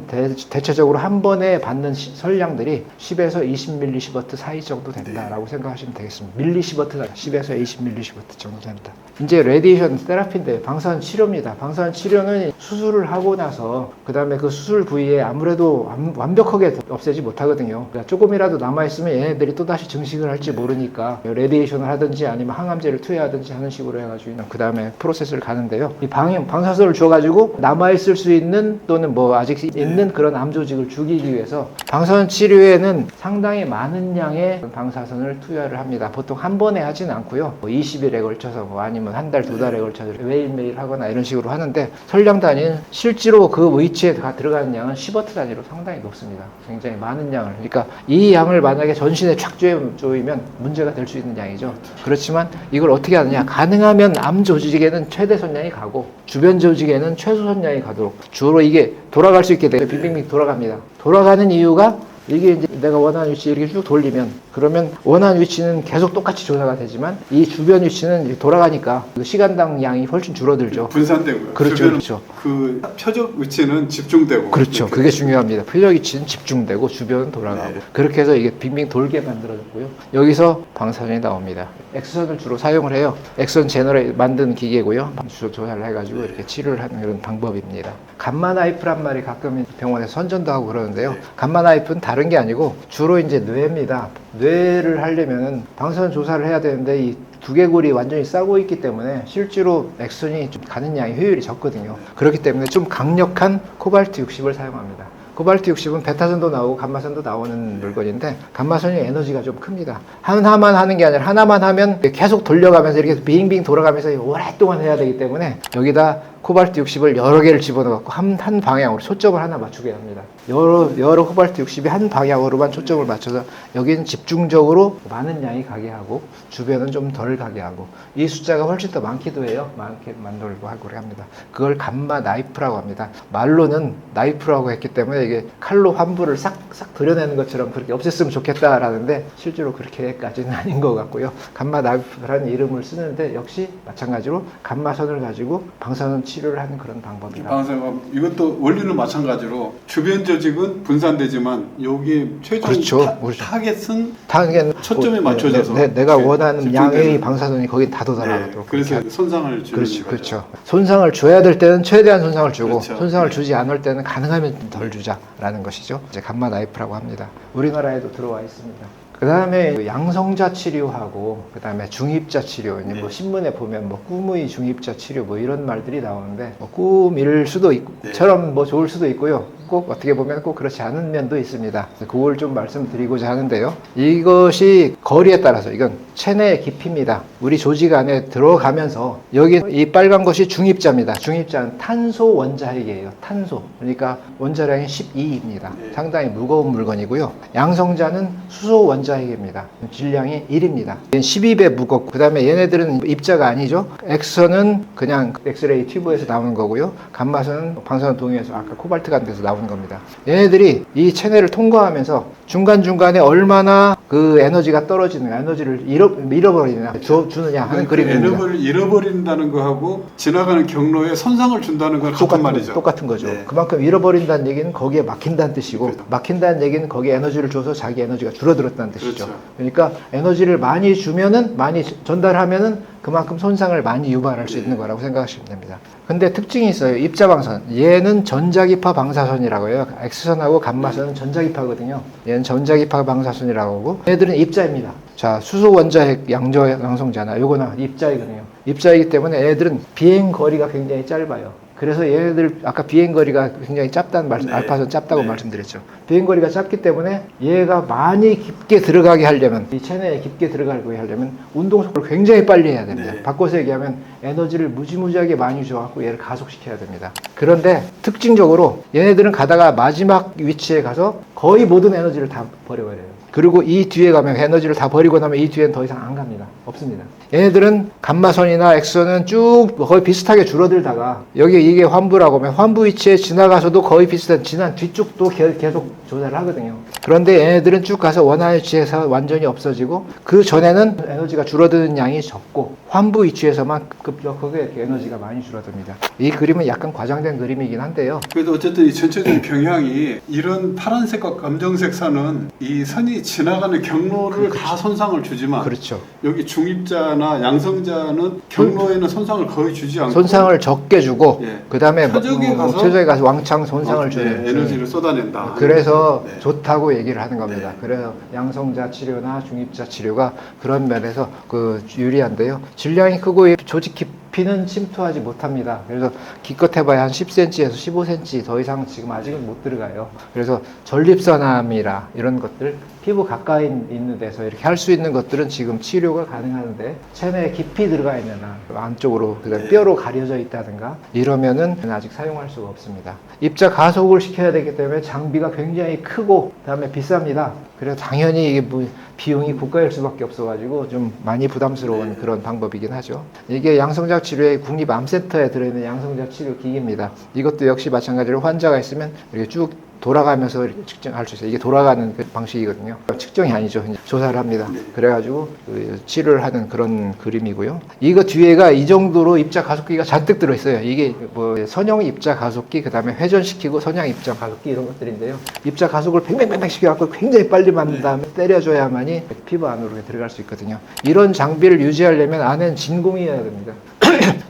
대체적으로 한 번에 받는 설량들이 10에서 20mS 사이 정도 된다라고 생각하시면 되겠습니다. 밀리시버트가 10에서 20mS 정도 됩니다. 이제 레디에이션 테라피인데 방사선 치료입니다. 방사선 치료는 수술을 하고 나서 그 다음에 그 수술 부위에 아무래도 완벽하게 없애지 못하거든요. 그러니까 조금이라도 남아있으면 얘네들이 또다시 증식을 할지 모르니까 레디에이션을 하든지 아니면 항암제를 투여하든지 하는 식으로 해가지고 그 다음에 프로세스를 가는데요. 이 방사선을 줘가지고 남아있을 수 있는 또는 뭐 아직 있는 그런 암 조직을 죽이기 위해서 방사선 치료에는 상당히 많은 양의 방사선을 투여를 합니다. 보통 한 번에 하진 않고요. 20일에 걸쳐서 뭐 아니면 한 달, 두 달에 걸쳐서 매일매일 하거나 이런 식으로 하는데 설량 단위는 실제로 그 위치에 들어가는 양은 10W 단위로 상당히 높습니다. 굉장히 많은 양을. 그러니까 이 양을 만약에 전신에 촥 조이면 문제가 될 수 있는 양이죠. 그렇지만 이걸 어떻게 하느냐. 가능하면 암 조직에는 최대 선량이 가고 주변 조직에는 최소 선량이 가도록 주로 이게 돌아갈 수 있게 돼요. 빙빙빙 돌아갑니다. 돌아가는 이유가 이게 이제 내가 원하는 위치 이렇게 쭉 돌리면 그러면 원하는 위치는 계속 똑같이 조사가 되지만 이 주변 위치는 돌아가니까 그 시간당 양이 훨씬 줄어들죠. 분산되고요. 그렇죠, 그렇죠. 그 표적 위치는 집중되고. 그렇죠. 그게 중요합니다. 표적 위치는 집중되고 주변은 돌아가고. 네. 그렇게 해서 이게 빙빙 돌게 만들어졌고요. 여기서 방사선이 나옵니다. 엑스선을 주로 사용을 해요. 엑스선 제너레 만든 기계고요. 조사를 해가지고 이렇게 치료를 하는 그런 방법입니다. 감마 나이프란 말이 가끔 병원에서 선전도 하고 그러는데요. 감마 나이프는 다른 게 아니고 주로 이제 뇌입니다. 뇌를 하려면은 방사선 조사를 해야 되는데 이 두개골이 완전히 싸고 있기 때문에 실제로 엑스선이 좀 가는 양이 효율이 적거든요. 그렇기 때문에 좀 강력한 코발트 60을 사용합니다. 코발트 60은 베타선도 나오고 감마선도 나오는 물건인데 감마선이 에너지가 좀 큽니다. 하나만 하는 게 아니라 하나만 하면 계속 돌려가면서 이렇게 빙빙 돌아가면서 오랫동안 해야 되기 때문에 여기다 코발트 60을 여러 개를 집어넣고 한 방향으로 초점을 하나 맞추게 합니다. 여러 코발트 60이 한 방향으로만 초점을 맞춰서 여기는 집중적으로 많은 양이 가게 하고 주변은 좀 덜 가게 하고 이 숫자가 훨씬 더 많기도 해요. 많게 만들고 하고 그래 합니다. 그걸 감마 나이프라고 합니다. 말로는 나이프라고 했기 때문에 이게 칼로 환부를 싹 도려내는 것처럼 그렇게 없앴으면 좋겠다라는데 실제로 그렇게까지는 아닌 것 같고요. 감마 나이프라는 이름을 쓰는데 역시 마찬가지로 감마선을 가지고 방사선 치료를 하는 그런 방법이다. 방사선 이것도 원리는 마찬가지로 주변 조직은 분산되지만 여기 최종 그렇죠. 타겟은 초점에 맞춰져서 내가 원하는 집중되는. 양의 방사선이 거기 다 도달하도록. 네, 그래서 손상을 주는 그렇죠, 거죠. 그렇죠. 손상을 줘야 될 때는 최대한 손상을 주고 그렇죠. 손상을 네. 주지 않을 때는 가능하면 덜 주자라는 것이죠. 이제 감마 나이프라고 합니다. 우리나라에도 들어와 있습니다. 그 다음에 양성자 치료하고 그 다음에 중입자 치료. 이제 뭐 신문에 보면 뭐 꿈의 중입자 치료 뭐 이런 말들이 나오는데 뭐 꿈일 수도 있고처럼 뭐 좋을 수도 있고요. 꼭 어떻게 보면 꼭 그렇지 않은 면도 있습니다. 그걸 좀 말씀드리고자 하는데요. 이것이 거리에 따라서 이건 체내의 깊이입니다. 우리 조직 안에 들어가면서 여기 이 빨간 것이 중입자입니다. 중입자는 탄소 원자핵이에요. 탄소. 그러니까 원자량이 12입니다. 상당히 무거운 물건이고요. 양성자는 수소 원자핵입니다. 질량이 1입니다. 12배 무겁고 그 다음에 얘네들은 입자가 아니죠. 엑선은 그냥 엑스레이 튜브에서 나오는 거고요. 감마선은 방사선 동위에서 아까 코발트 같은 데서 나오는 겁니다. 얘네들이 이 체내를 통과하면서 중간중간에 얼마나 그 에너지가 떨어지는 에너지를 잃어버리느냐 주느냐 하는 그림입니다. 에너지를 잃어버린다는 거하고 지나가는 경로에 손상을 준다는 건 같은 말이죠. 똑같은 거죠. 네. 그만큼 잃어버린다는 얘기는 거기에 막힌다는 뜻이고 그렇죠. 막힌다는 얘기는 거기에 에너지를 줘서 자기 에너지가 줄어들었다는 뜻이죠. 그렇죠. 그러니까 에너지를 많이 주면은 많이 전달하면은 그만큼 손상을 많이 유발할 수 있는 거라고 생각하시면 됩니다. 근데 특징이 있어요. 입자방사선. 얘는 전자기파 방사선이라고 해요. X선하고 감마선은 전자기파거든요. 얘는 전자기파 방사선이라고 하고 얘들은 입자입니다. 자, 수소 원자핵 양성자나 요거나 입자이거든요. 입자이기 때문에 얘들은 비행 거리가 굉장히 짧아요. 그래서 얘네들 아까 비행거리가 굉장히 짧다는 말씀, 알파선 짧다고 말씀드렸죠. 비행거리가 짧기 때문에 얘가 많이 깊게 들어가게 하려면 이 체내에 깊게 들어가게 하려면 운동 속도를 굉장히 빨리 해야 됩니다. 바꿔서 얘기하면 에너지를 무지무지하게 많이 줘갖고 얘를 가속시켜야 됩니다. 그런데 특징적으로 얘네들은 가다가 마지막 위치에 가서 거의 모든 에너지를 다 버려버려요. 그리고 이 뒤에 가면 에너지를 다 버리고 나면 이 뒤엔 더 이상 안 갑니다. 없습니다. 얘네들은 감마선이나 엑선은 쭉 거의 비슷하게 줄어들다가 여기 이게 환부라고 하면 환부 위치에 지나가서도 거의 비슷한 지난 뒤쪽도 계속 조절을 하거든요. 그런데 얘네들은 쭉 가서 원하는 위치에서 완전히 없어지고 그 전에는 에너지가 줄어드는 양이 적고 환부 위치에서만 급격하게 에너지가 많이 줄어듭니다. 이 그림은 약간 과장된 그림이긴 한데요. 그래도 어쨌든 이 전체적인 평양이 이런 파란색과 검정색 선은 이 선이 지나가는 경로를 다 손상을 주지만 그렇죠. 여기 중입자나 양성자는 경로에는 손상을 거의 주지 않고 손상을 적게 주고 그 다음에 최적에 가서 왕창 손상을 주는 에너지를 쏟아낸다. 그래서 좋다고 얘기를 하는 겁니다. 그래서 양성자 치료나 중입자 치료가 그런 면에서 그 유리한데요. 질량이 크고 조직 깊이는 침투하지 못합니다. 그래서 기껏 해봐야 한 10cm에서 15cm 더 이상 지금 아직은 못 들어가요. 그래서 전립선암이라 이런 것들 피부 가까이 있는 데서 이렇게 할 수 있는 것들은 지금 치료가 가능하는데 체내에 깊이 들어가 있는 안쪽으로 뼈로 가려져 있다든가 이러면은 아직 사용할 수가 없습니다. 입자 가속을 시켜야 되기 때문에 장비가 굉장히 크고 그다음에 비쌉니다. 그래서 당연히 이게 뭐 비용이 고가일 수밖에 없어가지고 좀 많이 부담스러운 그런 방법이긴 하죠. 이게 양성자 치료의 국립암센터에 들어있는 양성자 치료 기기입니다. 이것도 역시 마찬가지로 환자가 있으면 이렇게 쭉 돌아가면서 이렇게 측정할 수 있어요. 이게 돌아가는 그 방식이거든요. 측정이 아니죠. 조사를 합니다. 그래가지고 치료를 하는 그런 그림이고요. 이거 뒤에가 이 정도로 입자 가속기가 잔뜩 들어있어요. 이게 뭐 선형 입자 가속기, 그 다음에 회전시키고 선양 입자 가속기 이런 것들인데요. 입자 가속을 팽팽팽팽 시켜갖고 굉장히 빨리 만든 다음에 때려줘야만이 피부 안으로 들어갈 수 있거든요. 이런 장비를 유지하려면 안에는 진공이어야 됩니다.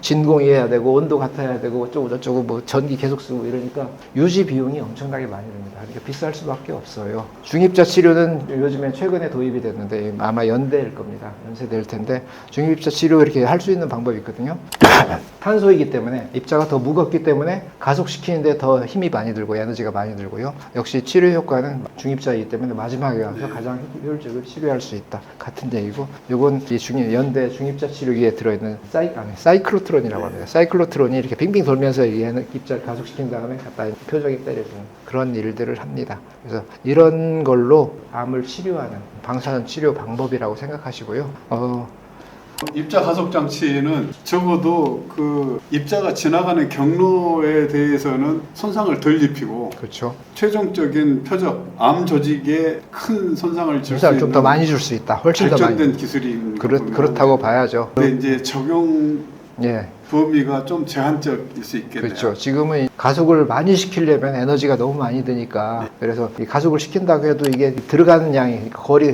진공이어야 되고 온도 같아야 되고 어쩌고 저쩌고 뭐 전기 계속 쓰고 이러니까 유지 비용이 엄청나게 많이 듭니다. 그러니까 비쌀 수밖에 없어요. 중입자 치료는 요즘에 최근에 도입이 됐는데 아마 연대일 겁니다. 연세될 텐데 중입자 치료 이렇게 할 수 있는 방법이 있거든요. 탄소이기 때문에 입자가 더 무겁기 때문에 가속시키는데 더 힘이 많이 들고 에너지가 많이 들고요. 역시 치료 효과는 중입자이기 때문에 마지막에 가서 가장 효율적으로 치료할 수 있다. 같은 얘기고 요건 이 연대 중입자 치료기에 들어있는 사이클로트론이라고 합니다. 사이클로트론이 이렇게 빙빙 돌면서 입자를 가속시킨 다음에 갖다 표적에 때려주는 그런 일들을 합니다. 그래서 이런 걸로 암을 치료하는 방사선 치료 방법이라고 생각하시고요. 입자 가속 장치는 적어도 그 입자가 지나가는 경로에 대해서는 손상을 덜 입히고 그렇죠. 최종적인 표적, 암 조직에 큰 손상을 줄 수 있는 좀 더 많이 줄 수 있다. 훨씬 더 많이. 발전된 기술이 그렇다고 봐야죠. 근데 이제 적용 범위가 좀 제한적일 수 있겠네요. 그렇죠. 지금은 가속을 많이 시키려면 에너지가 너무 많이 드니까 그래서 이 가속을 시킨다고 해도 이게 들어가는 양이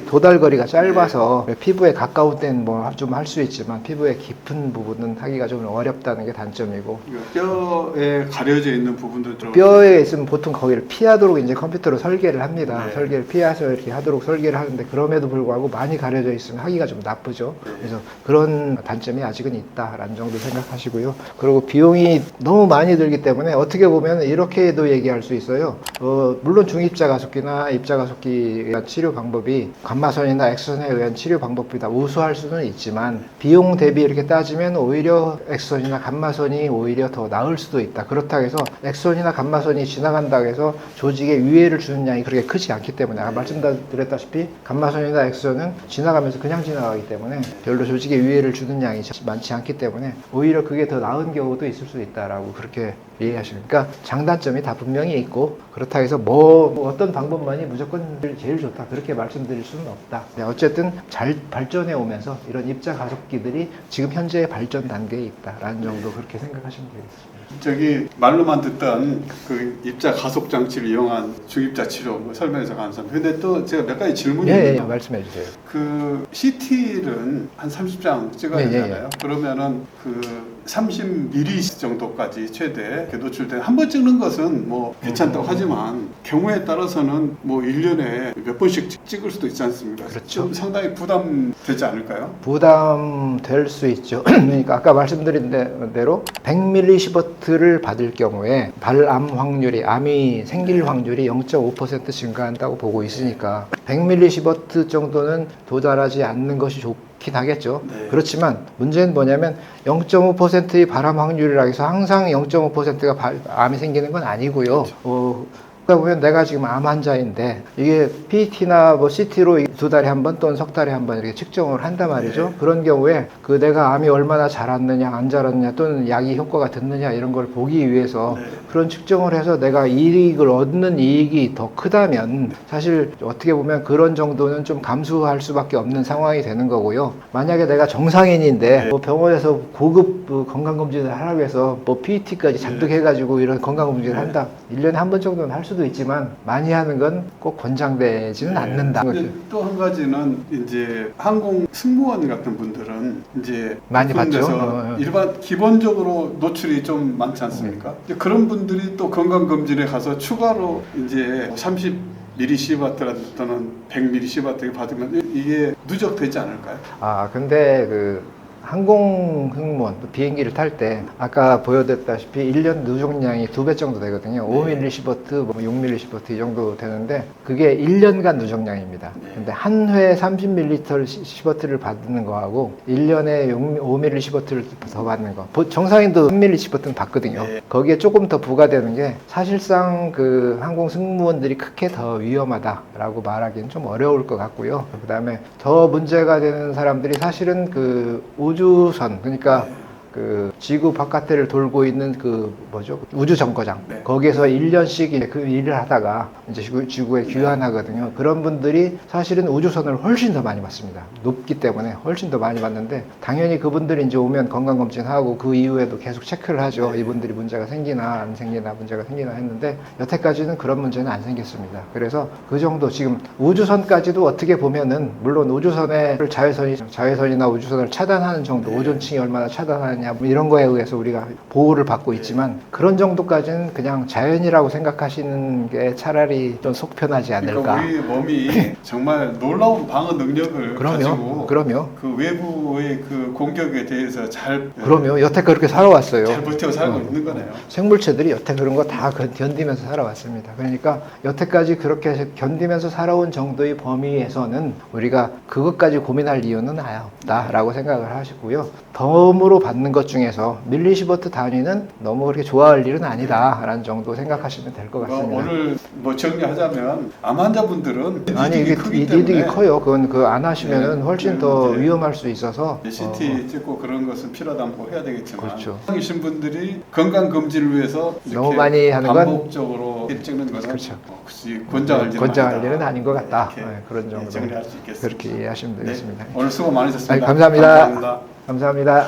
도달 거리가 짧아서 피부에 가까운 때는 뭐 좀 할 수 있지만 피부에 깊은 부분은 하기가 좀 어렵다는 게 단점이고 뼈에 가려져 있는 부분도 좀 뼈에 있으면 보통 거기를 피하도록 이제 컴퓨터로 설계를 합니다. 네. 설계를 피해서 이렇게 하도록 설계를 하는데 그럼에도 불구하고 많이 가려져 있으면 하기가 좀 나쁘죠. 그래서 그런 단점이 아직은 있다라는 정도 생각하시고요. 그리고 비용이 너무 많이 들기 때문에 어떻게 보면 이렇게도 얘기할 수 있어요. 물론 중입자 가속기나 입자 가속기에 의한 치료 방법이 감마선이나 X선에 의한 치료 방법보다 우수할 수는 있지만 비용 대비 이렇게 따지면 오히려 X선이나 감마선이 오히려 더 나을 수도 있다. 그렇다고 해서 X선이나 감마선이 지나간다고 해서 조직에 위해를 주는 양이 그렇게 크지 않기 때문에 아까 말씀드렸다시피 감마선이나 X선은 지나가면서 그냥 지나가기 때문에 별로 조직에 위해를 주는 양이 많지 않기 때문에 오히려 그게 더 나은 경우도 있을 수 있다라고 그렇게 이해하시니까 그러니까 장단점이 다 분명히 있고 그렇다고 해서 뭐 어떤 방법만이 무조건 제일 좋다 그렇게 말씀드릴 수는 없다. 어쨌든 잘 발전해 오면서 이런 입자 가속기들이 지금 현재 발전 단계에 있다라는 정도 그렇게 생각하시면 되겠습니다. 저기 말로만 듣던 그 입자 가속 장치를 이용한 중입자 치료 뭐 설명해서 감사합니다. 근데 또 제가 몇 가지 질문이 있는데 말씀해 주세요. 그 CT는 한 30장 찍어야 되잖아요. 그러면은 그 30mm 정도까지 최대 노출된 한 번 찍는 것은 뭐 괜찮다고 하지만 경우에 따라서는 뭐 1년에 몇 번씩 찍을 수도 있지 않습니까? 그렇죠. 좀 상당히 부담되지 않을까요? 부담될 수 있죠. 그러니까 아까 말씀드린 대로 100mS를 받을 경우에 발암 확률이 암이 생길 확률이 0.5% 증가한다고 보고 있으니까 100mS 정도는 도달하지 않는 것이 좋긴 하겠죠. 네. 그렇지만 문제는 뭐냐면 0.5%의 발암 확률이라 해서 항상 0.5%가 암이 생기는 건 아니고요. 그러다 보면 내가 지금 암 환자인데 이게 PET나 뭐 CT로 2달에 한 번 또는 석 달에 한 번 이렇게 측정을 한단 말이죠. 네. 그런 경우에 그 내가 암이 얼마나 자랐느냐 안 자랐느냐 또는 약이 효과가 됐느냐 이런 걸 보기 위해서 네. 그런 측정을 해서 내가 이익을 얻는 이익이 더 크다면 사실 어떻게 보면 그런 정도는 좀 감수할 수밖에 없는 상황이 되는 거고요. 만약에 내가 정상인인데 네. 뭐 병원에서 고급 건강검진을 하라고 해서 뭐 PET까지 잔뜩 해가지고 이런 건강검진을 한다. 1년에 한 번 정도는 할 수도 있지만 많이 하는 건 꼭 권장되지는 않는다. 또 한 가지는 이제 항공 승무원 같은 분들은 이제 많이 그런 봤죠. 데서 일반 기본적으로 노출이 좀 많지 않습니까? 이제 그런 분들이 또 건강 검진에 가서 추가로 이제 30mS라든지 또는 100mS 받으면 이게 누적되지 않을까요? 근데 항공 승무원 비행기를 탈 때 아까 보여드렸다시피 1년 누적량이 2배 정도 되거든요. 5mS, 6mS 이 정도 되는데 그게 1년간 누적량입니다. 근데 한 회에 30mS를 받는 거하고 1년에 5mS를 더 받는 거. 정상인도 3mS는 받거든요. 거기에 조금 더 부과되는 게 사실상 그 항공 승무원들이 크게 더 위험하다라고 말하기는 좀 어려울 것 같고요. 그 다음에 더 문제가 되는 사람들이 사실은 우주선 그러니까 그 지구 바깥을 돌고 있는 우주 정거장 거기에서 1년씩 그 일을 하다가 이제 지구에 귀환하거든요. 그런 분들이 사실은 우주선을 훨씬 더 많이 받습니다. 높기 때문에 훨씬 더 많이 받는데 당연히 그분들이 이제 오면 건강검진하고 그 이후에도 계속 체크를 하죠. 이분들이 문제가 생기나 안 생기나 문제가 생기나 했는데 여태까지는 그런 문제는 안 생겼습니다. 그래서 그 정도 지금 우주선까지도 어떻게 보면은 물론 우주선에 자외선이나 우주선을 차단하는 정도 오존층이 얼마나 차단하느냐 뭐 이런 거에 의해서 우리가 보호를 받고 있지만 그런 정도까지는 그냥 자연이라고 생각하시는 게 차라리 좀 속 편하지 않을까. 그러니까 우리 몸이 정말 놀라운 방어 능력을 가지고 그 외부의 그 공격에 대해서 그럼요. 여태 그렇게 살아왔어요. 잘 버티고 살고 있는 거네요. 생물체들이 여태 그런 거 다 견디면서 살아왔습니다. 그러니까 여태까지 그렇게 견디면서 살아온 정도의 범위에서는 우리가 그것까지 고민할 이유는 없다라고 생각을 하시고요. 덤으로 받는 것 중에서 밀리시버트 단위는 너무 그렇게 좋아할 일은 아니다라는 정도 생각하시면 될 것 같습니다. 오늘 뭐 정리하자면 암 환자분들은 이게 크기 때문에 이득이 커요. 그건 안 하시면 훨씬 더 위험할 수 있어서 CT 찍고 그런 것은 필요하다면 꼭 해야 되겠지만 그렇죠. 이신 분들이 건강 검진을 위해서 너무 많이 하는 건 반복적으로 찍는 것은 그렇죠. 혹시 권장할 일은 아닌 것 같다. 이렇게 그런 정도 정리할 수 있겠습니다. 그렇게 이해하시면 되겠습니다. 오늘 수고 많으셨습니다. 감사합니다. 감사합니다.